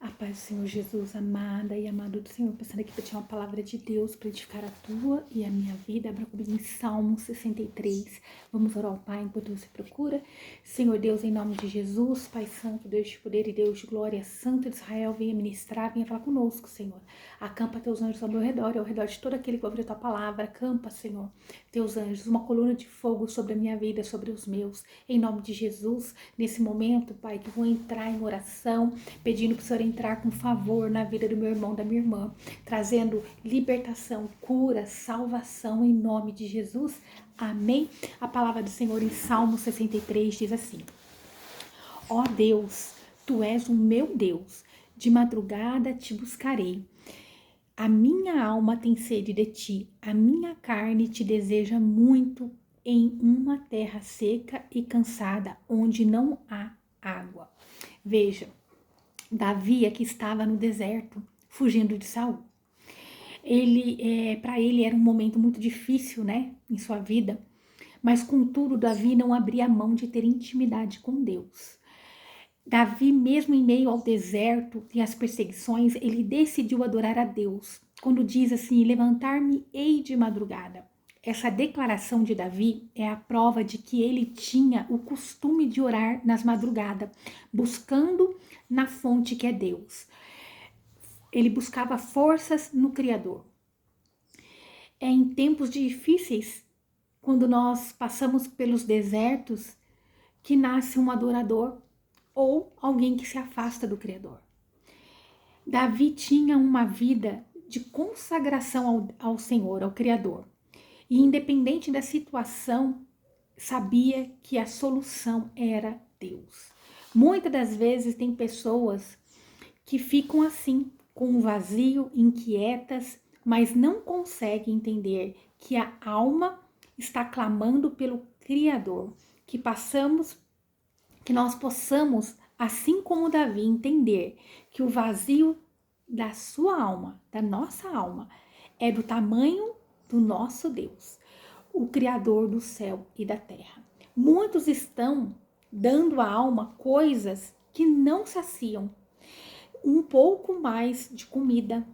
A paz do Senhor Jesus, amada e amado do Senhor, passando aqui para te uma palavra de Deus para edificar a tua e a minha vida. Abra comigo em Salmo 63. Vamos orar ao Pai enquanto você procura. Senhor Deus, em nome de Jesus, Pai Santo, Deus de poder e Deus de glória, Santo de Israel, venha ministrar, venha falar conosco, Senhor. Acampa teus anjos ao meu redor e ao redor de todo aquele que ouvir a tua palavra. Acampa, Senhor, teus anjos, uma coluna de fogo sobre a minha vida, sobre os meus. Em nome de Jesus, nesse momento, Pai, que vou entrar em oração, pedindo para o Senhor entrar com favor na vida do meu irmão, da minha irmã, trazendo libertação, cura, salvação em nome de Jesus. Amém? A palavra do Senhor em Salmo 63 diz assim: Ó Deus, Tu és o meu Deus, de madrugada te buscarei. A minha alma tem sede de Ti, a minha carne te deseja muito em uma terra seca e cansada, onde não há água. Veja, Davi aqui estava no deserto, fugindo de Saul. Para ele era um momento muito difícil, né, em sua vida, mas contudo Davi não abria mão de ter intimidade com Deus. Davi, mesmo em meio ao deserto e às perseguições, ele decidiu adorar a Deus. Quando diz assim, levantar-me-ei de madrugada. Essa declaração de Davi é a prova de que ele tinha o costume de orar nas madrugadas, buscando na fonte que é Deus. Ele buscava forças no Criador. É em tempos difíceis, quando nós passamos pelos desertos, que nasce um adorador ou alguém que se afasta do Criador. Davi tinha uma vida de consagração ao Senhor, ao Criador. E independente da situação, sabia que a solução era Deus. Muitas das vezes tem pessoas que ficam assim, com um vazio, inquietas, mas não conseguem entender que a alma está clamando pelo Criador, que nós possamos, assim como Davi, entender que o vazio da sua alma, da nossa alma, é do tamanho do nosso Deus, o Criador do céu e da terra. Muitos estão dando à alma coisas que não saciam. Um pouco mais de comida,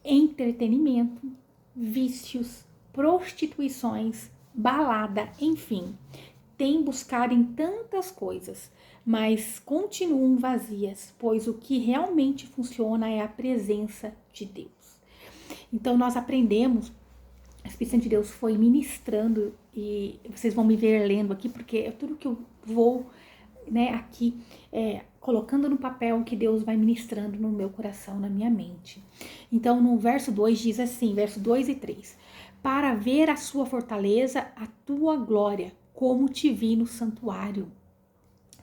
entretenimento, vícios, prostituições, balada, enfim. Tem buscado em tantas coisas, mas continuam vazias, pois o que realmente funciona é a presença de Deus. Então nós aprendemos, a Espírito Santo de Deus foi ministrando, e vocês vão me ver lendo aqui, porque é tudo que eu vou, né, aqui, colocando no papel que Deus vai ministrando no meu coração, na minha mente. Então no verso 2 diz assim, verso 2 e 3, para ver a sua fortaleza, a tua glória, como te vi no santuário,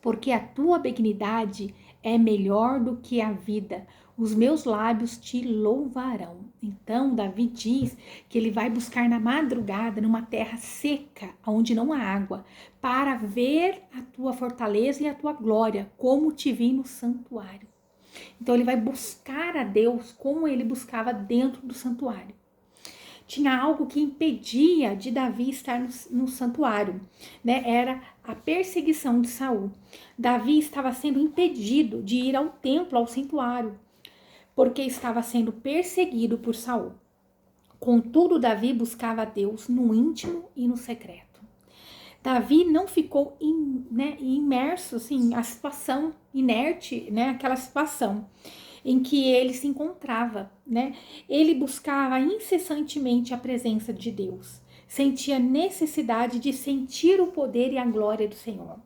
porque a tua benignidade é melhor do que a vida, os meus lábios te louvarão. Então Davi diz que ele vai buscar na madrugada, numa terra seca, onde não há água, para ver a tua fortaleza e a tua glória, como te vi no santuário. Então ele vai buscar a Deus como ele buscava dentro do santuário. Tinha algo que impedia de Davi estar no santuário, né? Era a perseguição de Saul. Davi estava sendo impedido de ir ao templo, ao santuário, porque estava sendo perseguido por Saul. Contudo, Davi buscava a Deus no íntimo e no secreto. Davi não ficou imerso, assim, a situação inerte, né? Aquela situação em que ele se encontrava, né? Ele buscava incessantemente a presença de Deus, sentia necessidade de sentir o poder e a glória do Senhor,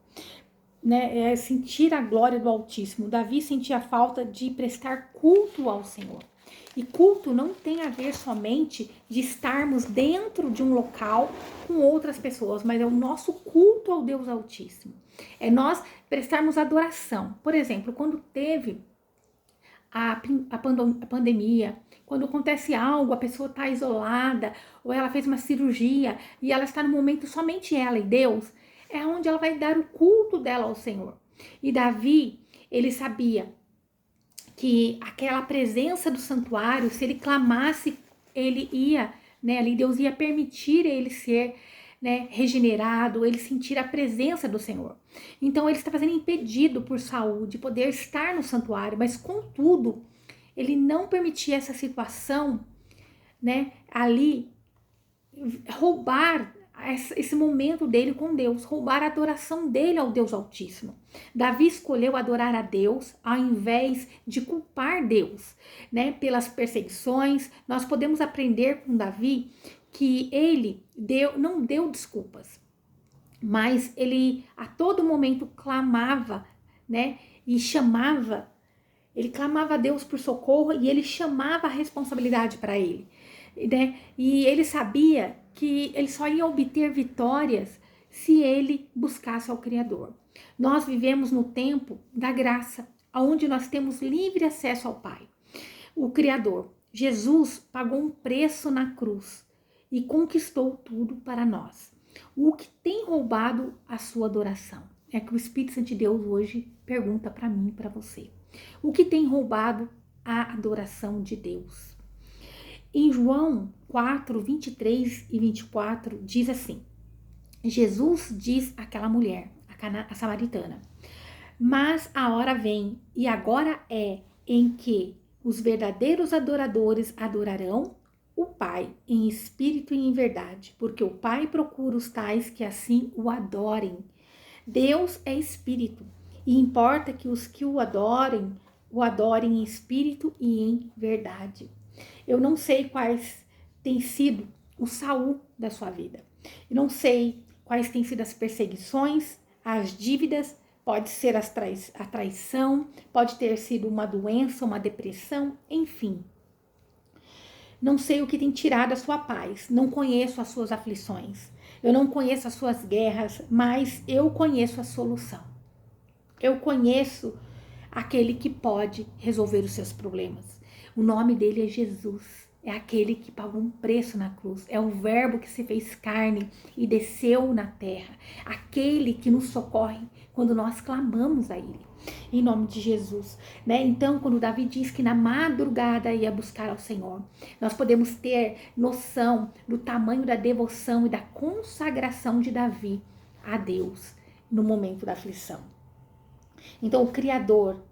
né? Sentir a glória do Altíssimo. Davi sentia falta de prestar culto ao Senhor. E culto não tem a ver somente de estarmos dentro de um local com outras pessoas, mas é o nosso culto ao Deus Altíssimo. É nós prestarmos adoração. Por exemplo, quando teve a pandemia, quando acontece algo, a pessoa está isolada, ou ela fez uma cirurgia e ela está no momento somente ela e Deus, é onde ela vai dar o culto dela ao Senhor. E Davi, ele sabia que aquela presença do santuário, se ele clamasse, ele ia, né, ali Deus ia permitir ele ser, né, regenerado, ele sentir a presença do Senhor. Então ele estava sendo impedido por Saul de poder estar no santuário, mas contudo, ele não permitia essa situação, né, ali roubar esse momento dele com Deus, roubar a adoração dele ao Deus Altíssimo. Davi escolheu adorar a Deus ao invés de culpar Deus, né, pelas perseguições. Nós podemos aprender com Davi que ele não deu desculpas, mas ele a todo momento clamava, né, e chamava, ele clamava a Deus por socorro e ele chamava a responsabilidade para ele, né? E ele sabia que ele só ia obter vitórias se ele buscasse ao Criador. Nós vivemos no tempo da graça, onde nós temos livre acesso ao Pai, o Criador. Jesus pagou um preço na cruz e conquistou tudo para nós. O que tem roubado a sua adoração? É que o Espírito Santo de Deus hoje pergunta para mim e para você. O que tem roubado a adoração de Deus? Em João 4, 23 e 24, diz assim: Jesus diz àquela mulher, a samaritana, mas a hora vem, e agora é, em que os verdadeiros adoradores adorarão o Pai em espírito e em verdade, porque o Pai procura os tais que assim o adorem. Deus é espírito, e importa que os que o adorem em espírito e em verdade. Eu não sei quais têm sido o Saul da sua vida. Eu não sei quais têm sido as perseguições, as dívidas, pode ser a traição, pode ter sido uma doença, uma depressão, enfim. Não sei o que tem tirado a sua paz, não conheço as suas aflições, eu não conheço as suas guerras, mas eu conheço a solução. Eu conheço aquele que pode resolver os seus problemas. O nome dele é Jesus. É aquele que pagou um preço na cruz. É o verbo que se fez carne e desceu na terra. Aquele que nos socorre quando nós clamamos a ele. Em nome de Jesus, né? Então, quando Davi diz que na madrugada ia buscar ao Senhor, nós podemos ter noção do tamanho da devoção e da consagração de Davi a Deus no momento da aflição. Então, o Criador,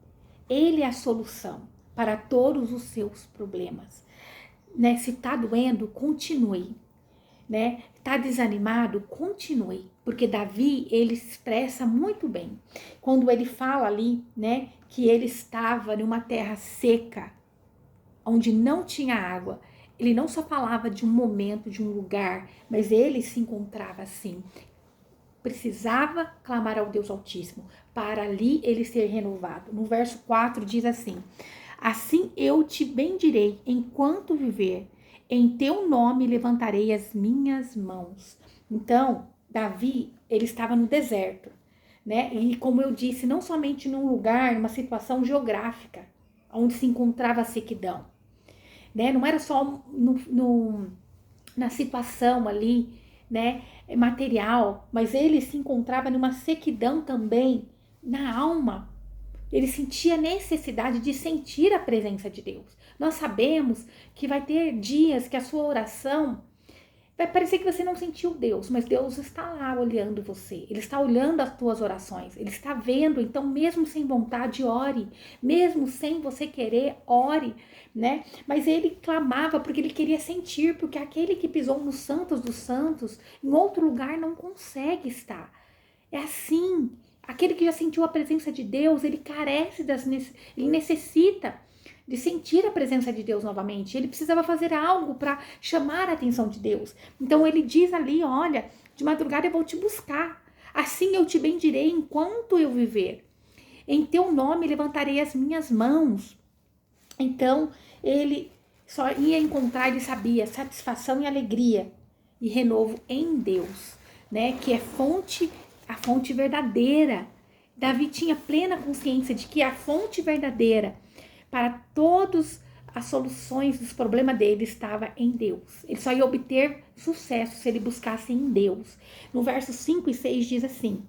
ele é a solução para todos os seus problemas, né? Se tá doendo, continue, né? Tá desanimado, continue, porque Davi, ele expressa muito bem quando ele fala ali, né, que ele estava numa terra seca, onde não tinha água. Ele não só falava de um momento, de um lugar, mas ele se encontrava assim. Precisava clamar ao Deus Altíssimo para ali ele ser renovado. No verso 4 diz assim: assim eu te bendirei enquanto viver, em teu nome levantarei as minhas mãos. Então, Davi, ele estava no deserto, né? E como eu disse, não somente num lugar, numa situação geográfica, onde se encontrava a sequidão, né? Não era só na situação ali, né, material, mas ele se encontrava numa sequidão também na alma. Ele sentia necessidade de sentir a presença de Deus. Nós sabemos que vai ter dias que a sua oração vai parecer que você não sentiu Deus, mas Deus está lá olhando você. Ele está olhando as tuas orações. Ele está vendo. Então, mesmo sem vontade, ore. Mesmo sem você querer, ore, né? Mas ele clamava porque ele queria sentir, porque aquele que pisou nos santos dos santos, em outro lugar não consegue estar. É assim. Aquele que já sentiu a presença de Deus, ele carece ele necessita de sentir a presença de Deus novamente. Ele precisava fazer algo para chamar a atenção de Deus. Então ele diz ali, olha, de madrugada eu vou te buscar. Assim eu te bendirei enquanto eu viver. Em teu nome levantarei as minhas mãos. Então ele só ia encontrar, ele sabia, satisfação e alegria e renovo em Deus, né? Que é a fonte verdadeira. Davi tinha plena consciência de que a fonte verdadeira para todas as soluções dos problemas dele estava em Deus. Ele só ia obter sucesso se ele buscasse em Deus. No verso 5 e 6 diz assim: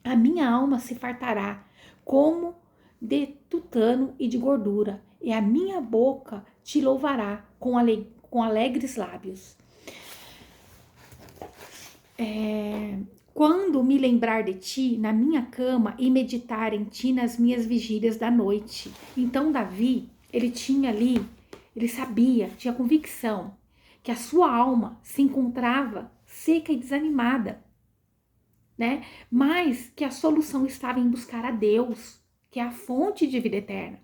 a minha alma se fartará como de tutano e de gordura, e a minha boca te louvará com alegres lábios. Quando me lembrar de ti na minha cama e meditar em ti nas minhas vigílias da noite. Então Davi, ele tinha ali, ele sabia, tinha convicção que a sua alma se encontrava seca e desanimada, né? Mas que a solução estava em buscar a Deus, que é a fonte de vida eterna.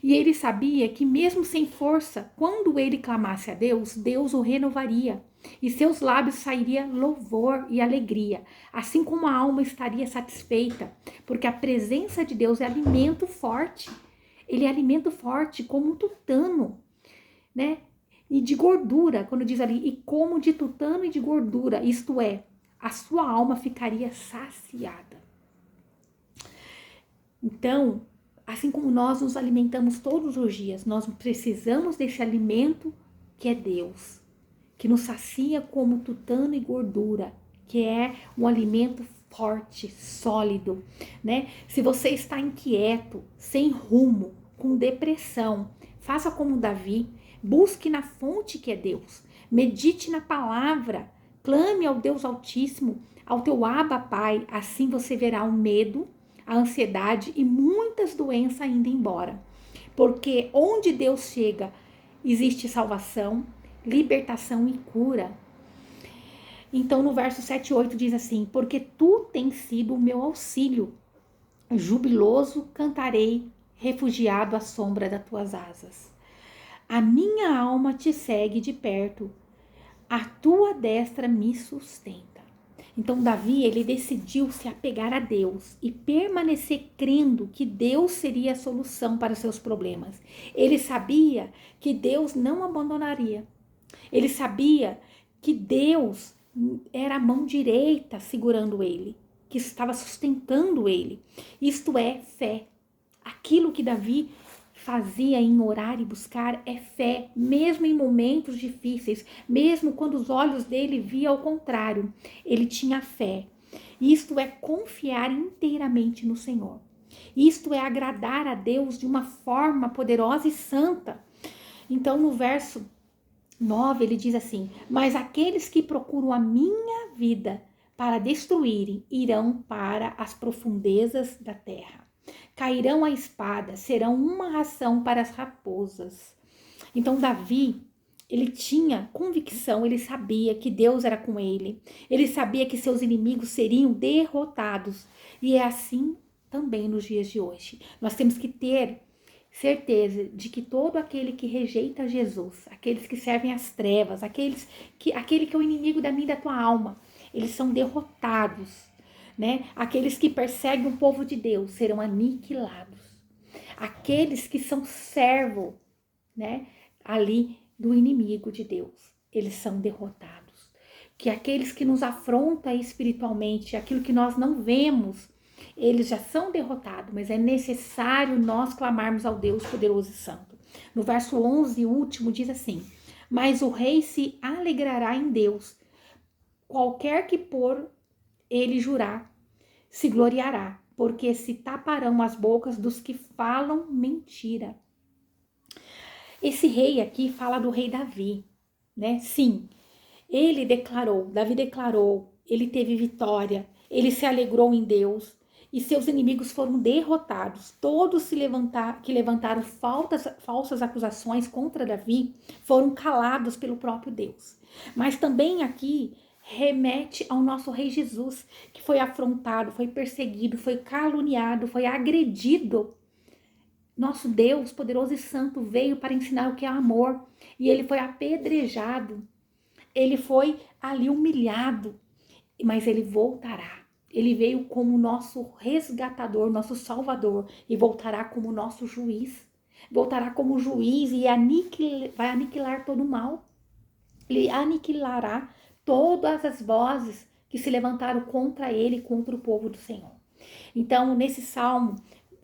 E ele sabia que mesmo sem força, quando ele clamasse a Deus, Deus o renovaria. E seus lábios sairia louvor e alegria, assim como a alma estaria satisfeita, porque a presença de Deus é alimento forte. Ele é alimento forte como um tutano, né? E de gordura, quando diz ali, e como de tutano e de gordura, isto é, a sua alma ficaria saciada. Então, assim como nós nos alimentamos todos os dias, nós precisamos desse alimento que é Deus, que nos sacia como tutano e gordura, que é um alimento forte, sólido, né? Se você está inquieto, sem rumo, com depressão, faça como Davi, busque na fonte que é Deus, medite na palavra, clame ao Deus Altíssimo, ao teu Abba Pai, assim você verá o medo, a ansiedade e muitas doenças indo embora. Porque onde Deus chega, existe salvação, libertação e cura. Então no verso 7 e 8 diz assim: porque tu tens sido o meu auxílio, jubiloso cantarei, refugiado à sombra das tuas asas. A minha alma te segue de perto, a tua destra me sustenta. Então Davi, ele decidiu se apegar a Deus e permanecer crendo que Deus seria a solução para os seus problemas. Ele sabia que Deus não abandonaria. Ele sabia que Deus era a mão direita segurando ele, que estava sustentando ele. Isto é fé. Aquilo que Davi fazia em orar e buscar é fé, mesmo em momentos difíceis, mesmo quando os olhos dele viam ao contrário, ele tinha fé. Isto é confiar inteiramente no Senhor. Isto é agradar a Deus de uma forma poderosa e santa. Então, no verso 9, ele diz assim: mas aqueles que procuram a minha vida para destruírem irão para as profundezas da terra. Cairão a espada, serão uma ração para as raposas. Então Davi, ele tinha convicção, ele sabia que Deus era com ele. Ele sabia que seus inimigos seriam derrotados. E é assim também nos dias de hoje. Nós temos que ter certeza de que todo aquele que rejeita Jesus, aqueles que servem às trevas, aquele que é o inimigo da minha e da tua alma, eles são derrotados. Né? Aqueles que perseguem o povo de Deus serão aniquilados. Aqueles que são servos, né, ali do inimigo de Deus, eles são derrotados. Que aqueles que nos afrontam espiritualmente, aquilo que nós não vemos, eles já são derrotados, mas é necessário nós clamarmos ao Deus poderoso e santo. No verso 11, último, diz assim: mas o rei se alegrará em Deus, qualquer que por ele jurar, se gloriará, porque se taparão as bocas dos que falam mentira. Esse rei aqui fala do rei Davi, né? Sim, Davi declarou, ele teve vitória, ele se alegrou em Deus e seus inimigos foram derrotados. Todos que levantaram falsas acusações contra Davi foram calados pelo próprio Deus. Mas também aqui remete ao nosso rei Jesus, que foi afrontado, foi perseguido, foi caluniado, foi agredido. Nosso Deus poderoso e santo veio para ensinar o que é amor, e ele foi apedrejado, ele foi ali humilhado, mas ele voltará. Ele veio como nosso resgatador, nosso salvador, e voltará como nosso juiz. Voltará como juiz e vai aniquilar todo o mal. Ele aniquilará todas as vozes que se levantaram contra ele, contra o povo do Senhor. Então, nesse Salmo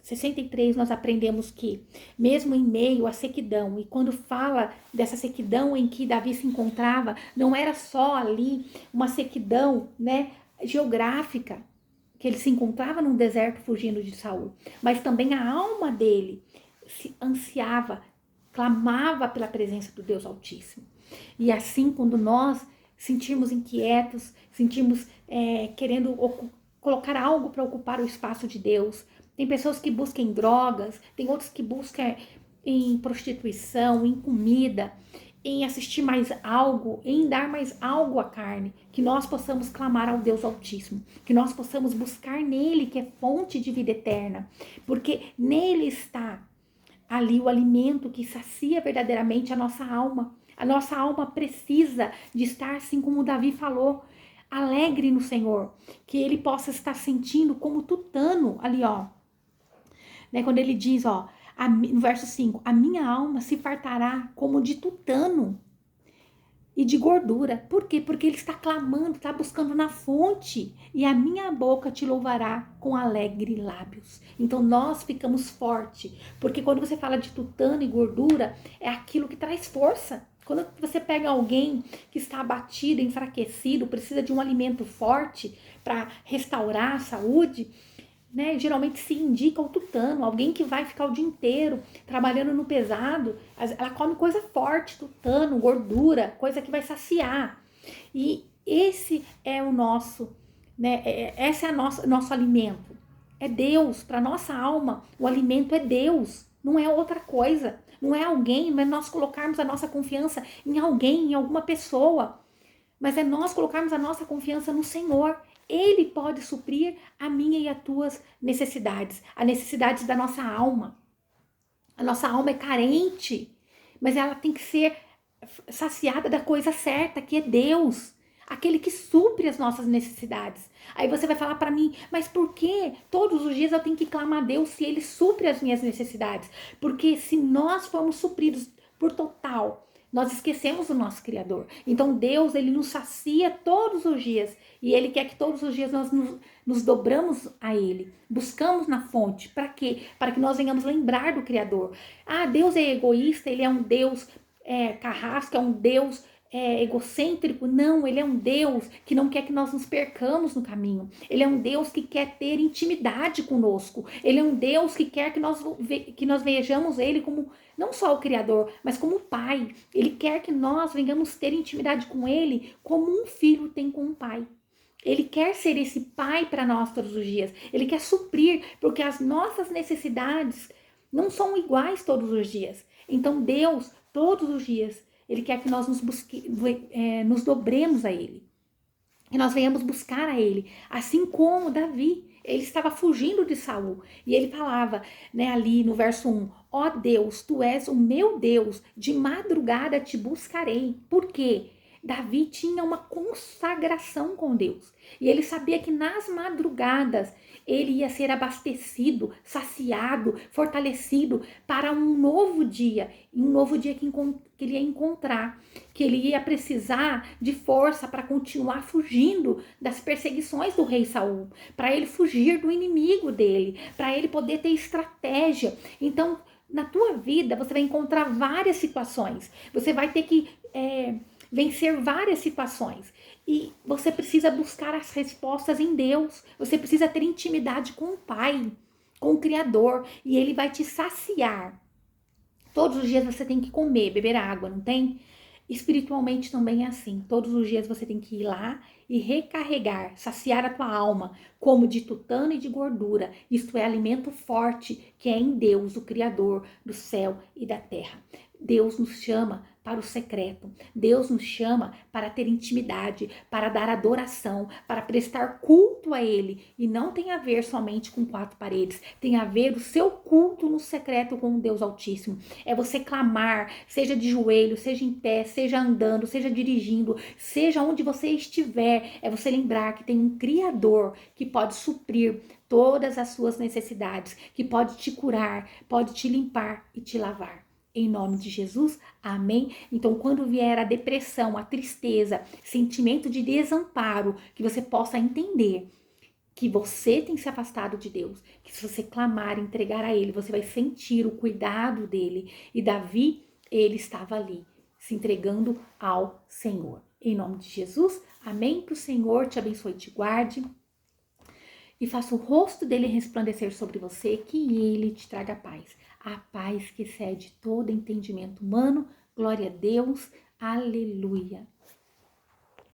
63, nós aprendemos que, mesmo em meio à sequidão, e quando fala dessa sequidão em que Davi se encontrava, não era só ali uma sequidão, né, geográfica, que ele se encontrava num deserto fugindo de Saul, mas também a alma dele se ansiava, clamava pela presença do Deus Altíssimo. E assim, quando nós sentirmos inquietos, sentirmos querendo colocar algo para ocupar o espaço de Deus. Tem pessoas que buscam em drogas, tem outros que buscam em prostituição, em comida, em assistir mais algo, em dar mais algo à carne, que nós possamos clamar ao Deus Altíssimo, que nós possamos buscar nele, que é fonte de vida eterna, porque nele está ali o alimento que sacia verdadeiramente a nossa alma. A nossa alma precisa de estar assim como Davi falou, alegre no Senhor, que ele possa estar sentindo como tutano ali, ó, né, quando ele diz, ó, no verso 5, a minha alma se fartará como de tutano e de gordura. Por quê? Porque ele está clamando, está buscando na fonte. E a minha boca te louvará com alegre lábios. Então nós ficamos fortes. Porque quando você fala de tutano e gordura, é aquilo que traz força. Quando você pega alguém que está abatido, enfraquecido, precisa de um alimento forte para restaurar a saúde, né, geralmente se indica o tutano, alguém que vai ficar o dia inteiro trabalhando no pesado, ela come coisa forte, tutano, gordura, coisa que vai saciar. E esse é o nosso, né, esse é nosso alimento. É Deus, para nossa alma, o alimento é Deus, não é outra coisa, não é alguém, não é nós colocarmos a nossa confiança em alguém, em alguma pessoa, mas é nós colocarmos a nossa confiança no Senhor. Ele pode suprir a minha e as tuas necessidades, as necessidades da nossa alma. A nossa alma é carente, mas ela tem que ser saciada da coisa certa, que é Deus, aquele que supre as nossas necessidades. Aí você vai falar para mim, mas por que todos os dias eu tenho que clamar a Deus se Ele supre as minhas necessidades? Porque se nós formos supridos por total, nós esquecemos o nosso Criador. Então Deus, Ele nos sacia todos os dias. E Ele quer que todos os dias nós nos dobramos a Ele. Buscamos na fonte. Para quê? Para que nós venhamos lembrar do Criador. Ah, Deus é egoísta, Ele é um Deus carrasco, é um Deus egocêntrico. Não, Ele é um Deus que não quer que nós nos percamos no caminho. Ele é um Deus que quer ter intimidade conosco. Ele é um Deus que quer que nós vejamos Ele como não só o Criador, mas como o Pai. Ele quer que nós venhamos ter intimidade com Ele como um filho tem com um pai. Ele quer ser esse pai para nós todos os dias. Ele quer suprir, porque as nossas necessidades não são iguais todos os dias. Então Deus, todos os dias, Ele quer que nós nos dobremos a Ele. Que nós venhamos buscar a Ele. Assim como Davi, ele estava fugindo de Saul. E ele falava, né, ali no verso 1, ó Deus, tu és o meu Deus, de madrugada te buscarei. Por quê? Davi tinha uma consagração com Deus. E ele sabia que nas madrugadas ele ia ser abastecido, saciado, fortalecido para um novo dia. E um novo dia que ele ia encontrar. Que ele ia precisar de força para continuar fugindo das perseguições do rei Saul. Para ele fugir do inimigo dele. Para ele poder ter estratégia. Então, na tua vida, você vai encontrar várias situações. Você vai ter que vencer várias situações. E você precisa buscar as respostas em Deus. Você precisa ter intimidade com o Pai, com o Criador. E Ele vai te saciar. Todos os dias você tem que comer, beber água, não tem? Espiritualmente também é assim. Todos os dias você tem que ir lá e recarregar, saciar a tua alma, como de tutano e de gordura. Isto é alimento forte que é em Deus, o Criador do céu e da terra. Deus nos chama para o secreto. Deus nos chama para ter intimidade, para dar adoração, para prestar culto a Ele. E não tem a ver somente com quatro paredes. Tem a ver o seu culto no secreto com o Deus Altíssimo. É você clamar, seja de joelho, seja em pé, seja andando, seja dirigindo, seja onde você estiver. É você lembrar que tem um Criador que pode suprir todas as suas necessidades, que pode te curar, pode te limpar e te lavar. Em nome de Jesus, amém? Então, quando vier a depressão, a tristeza, sentimento de desamparo, que você possa entender que você tem se afastado de Deus, que se você clamar, entregar a Ele, você vai sentir o cuidado dEle. E Davi, ele estava ali, se entregando ao Senhor. Em nome de Jesus, amém? Que o Senhor te abençoe e te guarde. E faça o rosto dele resplandecer sobre você, que ele te traga paz. A paz que excede todo entendimento humano. Glória a Deus. Aleluia.